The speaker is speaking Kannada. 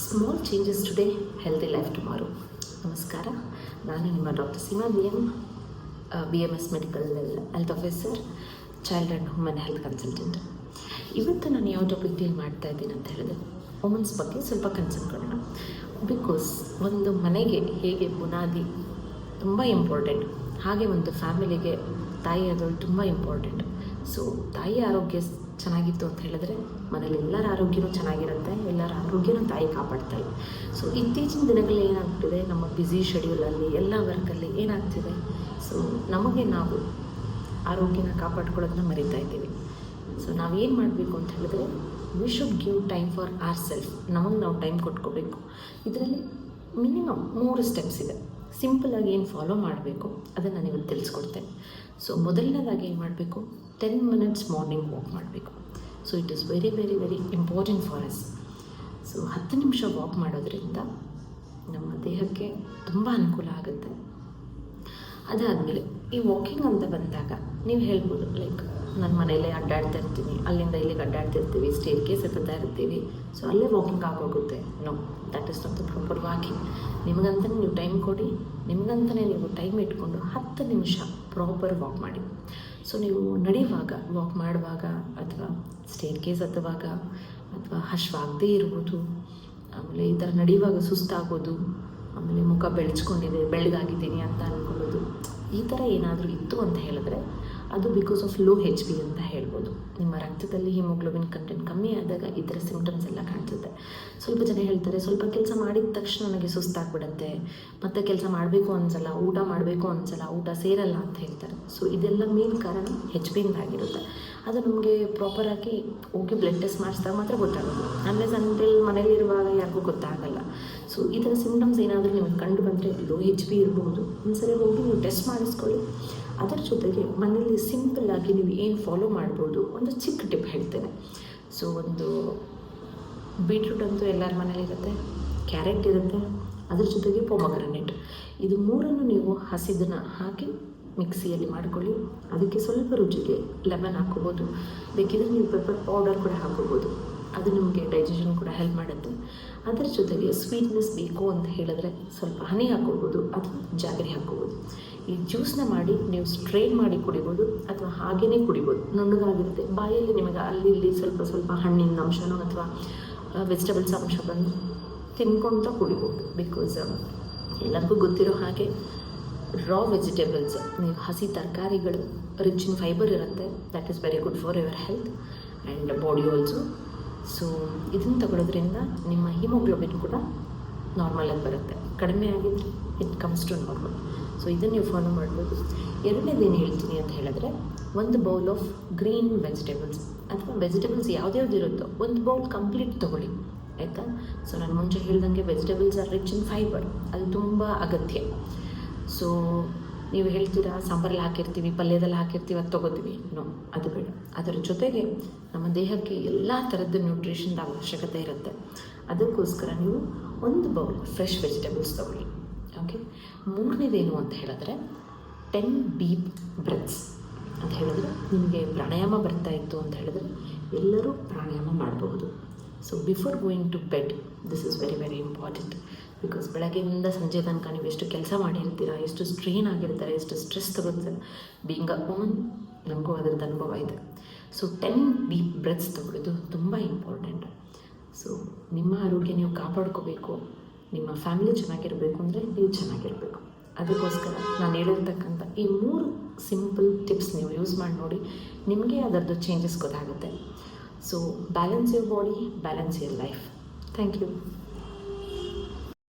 Small changes today, healthy life tomorrow. ನಮಸ್ಕಾರ, ನಾನು ನಿಮ್ಮ doctor Seema BMS medical health officer, child and human health consultant. ಇವತ್ತು ನಾನು ಯಾವ ಟಾಪಿಕ್ ಡೀಲ್ ಮಾಡ್ತಾ ಇದ್ದೀನಿ ಅಂತ ಹೇಳಿದ್ರೆ, ವುಮೆನ್ಸ್ ಬಗ್ಗೆ ಸ್ವಲ್ಪ ಕನ್ಸರ್ನ್ ಕೊಡೋಣ. ಬಿಕಾಸ್ ಒಂದು ಮನೆಗೆ ಹೇಗೆ ಬುನಾದಿ ತುಂಬ ಇಂಪಾರ್ಟೆಂಟ್, ಹಾಗೆ ಒಂದು ಫ್ಯಾಮಿಲಿಗೆ ತಾಯಿ ಆದವಳು ತುಂಬ ಇಂಪಾರ್ಟೆಂಟ್. ಸೊ ತಾಯಿ ಆರೋಗ್ಯ ಚೆನ್ನಾಗಿತ್ತು ಅಂತ ಹೇಳಿದ್ರೆ ಮನೇಲಿ ಎಲ್ಲರ ಆರೋಗ್ಯನೂ ಚೆನ್ನಾಗಿರುತ್ತೆ, ಎಲ್ಲರ ಆರೋಗ್ಯನೂ ತಾಯಿ ಕಾಪಾಡ್ತಾಳೆ. ಸೊ ಇತ್ತೀಚಿನ ದಿನಗಳಲ್ಲಿ ಏನಾಗ್ತಿದೆ, ನಮ್ಮ ಬ್ಯುಸಿ ಶೆಡ್ಯೂಲಲ್ಲಿ ಎಲ್ಲ ವರ್ಕಲ್ಲಿ ಏನಾಗ್ತಿದೆ, ಸೊ ನಮಗೆ ನಾವು ಆರೋಗ್ಯನ ಕಾಪಾಡ್ಕೊಳ್ಳೋದನ್ನ ಮರಿತಾ ಇದ್ದೀವಿ. ಸೊ ನಾವೇನು ಮಾಡಬೇಕು ಅಂತ ಹೇಳಿದ್ರೆ, we should give time for our self. ನಮಗೆ ನಾವು ಟೈಮ್ ಕೊಟ್ಕೋಬೇಕು. ಇದರಲ್ಲಿ ಮಿನಿಮಮ್ 3 ಸ್ಟೆಪ್ಸ್ ಇದೆ. ಸಿಂಪಲಾಗಿ ಏನು ಫಾಲೋ ಮಾಡಬೇಕು ಅದನ್ನು ನಾನು ಇವತ್ತು ತಿಳಿಸ್ಕೊಡ್ತೇನೆ. ಸೊ ಮೊದಲನೇದಾಗಿ ಏನು ಮಾಡಬೇಕು, 10 ಮಿನಿಟ್ಸ್ ಮಾರ್ನಿಂಗ್ ವಾಕ್ ಮಾಡಬೇಕು. So it is very very very important for us. So 10 ನಿಮಿಷ ವಾಕ್ ಮಾಡೋದ್ರಿಂದ ನಮ್ಮ ದೇಹಕ್ಕೆ ತುಂಬ ಅನುಕೂಲ ಆಗುತ್ತೆ. ಅದಾದಮೇಲೆ ಈ ವಾಕಿಂಗ್ ಅಂತ ಬಂದಾಗ ನೀವು ಹೇಳ್ಬೋದು, ಲೈಕ್ ನನ್ನ ಮನೆಯಲ್ಲೇ ಅಡ್ಡಾಡ್ತಾ ಇರ್ತೀನಿ, ಅಲ್ಲಿಂದ ಇಲ್ಲಿಗೆ ಅಡ್ಡಾಡ್ತಿರ್ತೀವಿ, ಸ್ಟೇರ್ ಕೇಸ್ ಎತ್ತುತ್ತಾ ಇರ್ತೀವಿ, ಸೊ ಅಲ್ಲೇ ವಾಕಿಂಗ್ ಆಗೋಗುತ್ತೆ. No, that is not the proper walking. ನಿಮಗಂತಲೇ ನೀವು ಟೈಮ್ ಕೊಡಿ, ನಿಮಗಂತಲೇ ನೀವು ಟೈಮ್ ಇಟ್ಕೊಂಡು 10 ನಿಮಿಷ ಪ್ರಾಪರ್ ವಾಕ್ ಮಾಡಿ. ಸೊ ನೀವು ನಡೆಯುವಾಗ, ವಾಕ್ ಮಾಡುವಾಗ, ಅಥವಾ ಸ್ಟೇರ್ ಕೇಸ್ ಹತ್ತುವಾಗ, ಅಥವಾ ಹಶ್ವಾಗದೇ ಇರ್ಬೋದು, ಆಮೇಲೆ ಈ ಥರ ನಡೆಯುವಾಗ ಸುಸ್ತಾಗೋದು, ಆಮೇಲೆ ಮುಖ ಬೆಳಗಾಗಿದ್ದೀನಿ ಅಂತ ಅಂದ್ಕೊಳ್ಳೋದು, ಈ ಥರ ಏನಾದರೂ ಇತ್ತು ಅಂತ ಹೇಳಿದ್ರೆ ಅದು ಬಿಕಾಸ್ ಆಫ್ ಲೋ HB ಅಂತ ಹೇಳ್ಬೋದು. ನಿಮ್ಮ ರಕ್ತದಲ್ಲಿ ಹಿಮೋಗ್ಲೋಬಿನ್ ಕಂಟೆಂಟ್ ಕಮ್ಮಿ ಆದಾಗ ಈ ಥರ ಸಿಮ್ಟಮ್ಸ್ ಎಲ್ಲ ಕಾಣಿಸುತ್ತೆ. ಸ್ವಲ್ಪ ಜನ ಹೇಳ್ತಾರೆ, ಸ್ವಲ್ಪ ಕೆಲಸ ಮಾಡಿದ ತಕ್ಷಣ ನನಗೆ ಸುಸ್ತಾಗ್ಬಿಡುತ್ತೆ, ಮತ್ತು ಕೆಲಸ ಮಾಡಬೇಕು ಅನ್ಸಲ್ಲ, ಊಟ ಮಾಡಬೇಕು ಅನ್ಸಲ್ಲ, ಊಟ ಸೇರಲ್ಲ ಅಂತ ಹೇಳ್ತಾರೆ. ಸೊ ಇದೆಲ್ಲ ಮೇನ್ ಕಾರಣ HB ಆಗಿರುತ್ತೆ. ಅದು ನಮಗೆ ಪ್ರಾಪರಾಗಿ ಹೋಗಿ ಬ್ಲಡ್ ಟೆಸ್ಟ್ ಮಾಡಿಸಿದಾಗ ಮಾತ್ರ ಗೊತ್ತಾಗೋದು. ಅನ್ಲೆಸ್ ಅಂಟಿಲ್ ಮನೇಲಿರುವಾಗ ಯಾರಿಗೂ ಗೊತ್ತಾಗಲ್ಲ. ಸೊ ಈ ಥರ ಸಿಮ್ಟಮ್ಸ್ ಏನಾದರೂ ನಿಮಗೆ ಕಂಡು ಬಂದರೆ ಲೋ HB ಇರ್ಬೋದು. ಒಂದ್ಸರಿ ಹೋಗಿ ನೀವು ಟೆಸ್ಟ್ ಮಾಡಿಸ್ಕೊಳ್ಳಿ. ಅದರ ಜೊತೆಗೆ ಮನೇಲಿ ಸಿಂಪಲ್ಲಾಗಿ ನೀವು ಏನು ಫಾಲೋ ಮಾಡ್ಬೋದು, ಒಂದು ಚಿಕ್ಕ ಟಿಪ್ ಹೇಳ್ತೇನೆ. ಸೊ ಒಂದು ಬೀಟ್ರೂಟ್ ಅಂತೂ ಎಲ್ಲರ ಮನೇಲಿರುತ್ತೆ, ಕ್ಯಾರೆಟ್ ಇರುತ್ತೆ, ಅದ್ರ ಜೊತೆಗೆ ಪೊಮಗ್ರನೇಟ್, ಇದು 3 ನೀವು ಹಸಿದನ್ನು ಹಾಕಿ ಮಿಕ್ಸಿಯಲ್ಲಿ ಮಾಡ್ಕೊಳ್ಳಿ. ಅದಕ್ಕೆ ಸ್ವಲ್ಪ ರುಚಿಗೆ ಲೆಮನ್ ಹಾಕ್ಕೋಬೋದು, ಬೇಕಿದ್ರೆ ನೀವು ಪೆಪ್ಪರ್ ಪೌಡರ್ ಕೂಡ ಹಾಕ್ಕೋಬೋದು. ಅದು ನಿಮಗೆ ಡೈಜೆಷನ್ ಕೂಡ ಹೆಲ್ಪ್ ಮಾಡುತ್ತೆ. ಅದರ ಜೊತೆಗೆ ಸ್ವೀಟ್ನೆಸ್ ಬೇಕು ಅಂತ ಹೇಳಿದ್ರೆ ಸ್ವಲ್ಪ ಹನಿ ಹಾಕ್ಕೋಬೋದು, ಅಥವಾ ಜಾಗರಿ ಹಾಕ್ಕೋಬೋದು. ಈ ಜ್ಯೂಸನ್ನ ಮಾಡಿ ನೀವು ಸ್ಟ್ರೈನ್ ಮಾಡಿ ಕುಡಿಬೋದು, ಅಥವಾ ಹಾಗೇ ಕುಡಿಬೋದು. ನುಣ್ಣಗಾಗಿರುತ್ತೆ, ಬಾಯಲ್ಲಿ ನಿಮಗೆ ಅಲ್ಲಿ ಇಲ್ಲಿ ಸ್ವಲ್ಪ ಸ್ವಲ್ಪ ಹಣ್ಣಿನ ಅಂಶನೋ ಅಥವಾ ವೆಜಿಟೇಬಲ್ಸ್ ಅಂಶ ಬಂದು ತಿನ್ಕೊತ ಕುಡಿಬೋದು. ಬಿಕಾಸ್ ಎಲ್ಲರಿಗೂ ಗೊತ್ತಿರೋ ಹಾಗೆ ರಾ ವೆಜಿಟೇಬಲ್ಸ್, ನೀವು ಹಸಿ ತರಕಾರಿಗಳು ರಿಚ್ ಇನ್ ಫೈಬರ್ ಇರುತ್ತೆ. That is very good for your health and body also. So ಇದನ್ನು ತಗೊಳ್ಳೋದ್ರಿಂದ ನಿಮ್ಮ ಹಿಮೋಗ್ಲೋಬಿನ್ ಕೂಡ ನಾರ್ಮಲಾಗಿ ಬರುತ್ತೆ. ಕಡಿಮೆ ಆಗಿದ್ರೆ it comes to normal. So ಇದನ್ನು ನೀವು ಫಾಲೋ ಮಾಡ್ಬೋದು. ಎರಡನೇದೇನು ಹೇಳ್ತೀನಿ ಅಂತ ಹೇಳಿದ್ರೆ, ಒಂದು ಬೌಲ್ ಆಫ್ ಗ್ರೀನ್ ವೆಜಿಟೇಬಲ್ಸ್, ಅಥವಾ ವೆಜಿಟೇಬಲ್ಸ್ ಯಾವ್ದ್ಯಾವ್ದು ಇರುತ್ತೋ ಒಂದು ಬೌಲ್ ಕಂಪ್ಲೀಟ್ ತೊಗೊಳ್ಳಿ, ಆಯಿತಾ. ಸೊ ನಾನು ಮುಂಚೆ ಹೇಳ್ದಂಗೆ vegetables R rich in fibre, ಅದು ತುಂಬ ಅಗತ್ಯ. ಸೊ ನೀವು ಹೇಳ್ತೀರಾ, ಸಾಂಬಾರಲ್ಲಿ ಹಾಕಿರ್ತೀವಿ, ಪಲ್ಯದಲ್ಲಿ ಹಾಕಿರ್ತೀವಿ, ಅದು ತೊಗೋತೀವಿ. ನೋ, ಅದು ಬೇಡ. ಅದರ ಜೊತೆಗೆ ನಮ್ಮ ದೇಹಕ್ಕೆ ಎಲ್ಲ ಥರದ್ದು ನ್ಯೂಟ್ರಿಷನ್ದ ಅವಶ್ಯಕತೆ ಇರುತ್ತೆ. ಅದಕ್ಕೋಸ್ಕರ ನೀವು ಒಂದು ಬೌಲ್ ಫ್ರೆಶ್ ವೆಜಿಟೇಬಲ್ಸ್ ತೊಗೊಳ್ಳಿ. ಓಕೆ. 3ನೇದೇನು ಅಂತ ಹೇಳಿದ್ರೆ, 10 ಡೀಪ್ ಬ್ರೆತ್ಸ್ ಅಂತ ಹೇಳಿದ್ರೆ, ನಿಮಗೆ ಪ್ರಾಣಾಯಾಮ ಬರ್ತಾ ಇತ್ತು ಅಂತ ಹೇಳಿದ್ರೆ ಎಲ್ಲರೂ ಪ್ರಾಣಾಯಾಮ ಮಾಡಬಹುದು. So before going to bed, this is very very important. Because ಬೆಳಗ್ಗೆಯಿಂದ ಸಂಜೆ ತನಕ ನೀವು ಎಷ್ಟು ಕೆಲಸ ಮಾಡಿರ್ತೀರ, ಎಷ್ಟು ಸ್ಟ್ರೈನ್ ಆಗಿರ್ತಾರೆ, ಎಷ್ಟು ಸ್ಟ್ರೆಸ್ ತಗೋತಾರೆ. ಬೀಯಿಂಗ್ ಅ ವುಮನ್, ನಮಗೂ ಅದರದ್ದು ಅನುಭವ ಇದೆ. ಸೊ 10 ಡೀಪ್ ಬ್ರೆತ್ಸ್ ತಗೊಳ್ಳೋದು ತುಂಬ ಇಂಪಾರ್ಟೆಂಟ್. ಸೊ ನಿಮ್ಮ ಆರೋಗ್ಯ ನೀವು ಕಾಪಾಡ್ಕೋಬೇಕು, ನಿಮ್ಮ ಫ್ಯಾಮಿಲಿ ಚೆನ್ನಾಗಿರಬೇಕು ಅಂದರೆ ನೀವು ಚೆನ್ನಾಗಿರಬೇಕು. ಅದಕ್ಕೋಸ್ಕರ ನಾನು ಹೇಳಿರ್ತಕ್ಕಂಥ ಈ 3 ಸಿಂಪಲ್ ಟಿಪ್ಸ್ ನೀವು ಯೂಸ್ ಮಾಡಿ ನೋಡಿ, ನಿಮಗೆ ಅದರದ್ದು ಚೇಂಜಸ್ ಗೊತ್ತಾಗುತ್ತೆ. So balance your body, balance your life. Thank you.